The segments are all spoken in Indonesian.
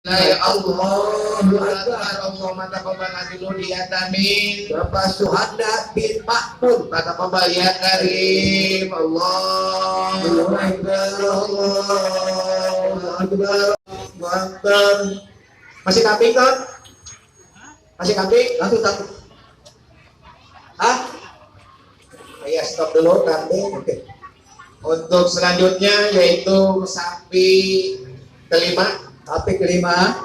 Ya Allahu Akbar. Allahumma taqabbal minna amin. Bapak Suhanda bin Makmun taqabbal ya karim. Allahu Akbar. Allahu Akbar. Allahu Akbar. Masih kambing kan? Masih kambing? Langsung satu. Hah? Ya stop dulu kambing. Oke. Untuk selanjutnya yaitu sapi kelima. Sapi kelima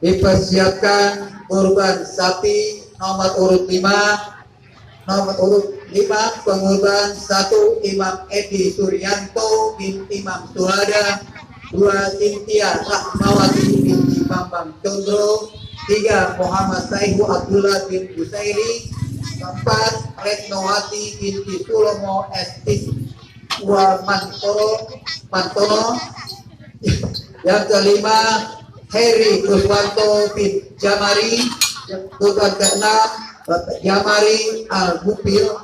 dipersiapkan kurban sapi nomor urut 5 pengurban 1 Imam Edi Suryanto bin Imam Suhada, 2 Cynthia Rahmawati binti Bambang Condro, 3 Muhammad Saihu Abdullah bin Busairi, 4 Retnowati binti Sulomo Estis Mantono. Yang kelima Heri Kuswanto bin Jamari, kurban ke-6 Jamari Al-Mupil,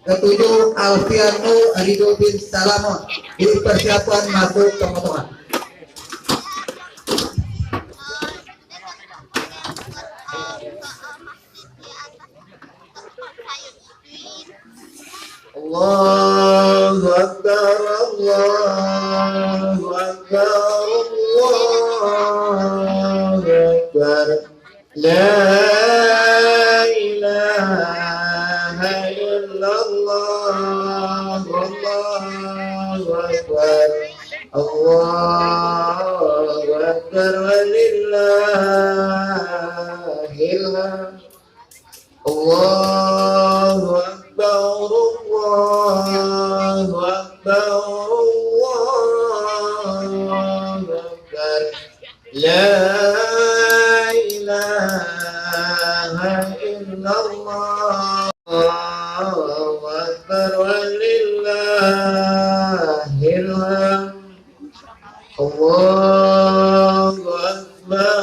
ke-7 Alfiano Ridho bin Salamon. Dipersiapkan masuk pemotongan. Allahu Akbar, Allahu Akbar, Allahu Akbar. La ilaha illallah, Allahu Akbar, Allahu Akbar, walillahil hamd. Allahu Akbar, Allahu Akbar, Allahu Akbar. La ilaha illallah, Allahu Akbar, walillahil hamd. Allahu Akbar,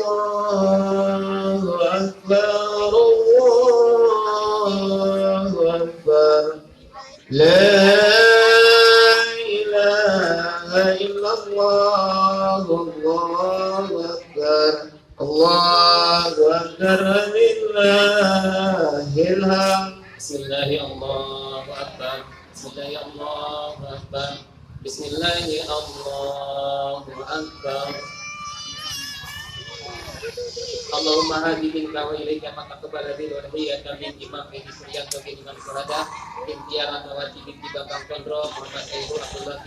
Allahu Akbar, Allahu Akbar. La ilaha illallah, Allahu Akbar, Allahu Akbar, walillahil hamd. Bismillahirrahmanirrahim. Bismillahirrahmanirrahim. Bismillahirrahmanirrahim. Allahumma hadidin kawa ilaika maka kebaladin warhiyata bin imam Edi Suryanto bin Imam Surada bin Tiara Nawati bin Bambang Condro Muhammad Saihu Abdullah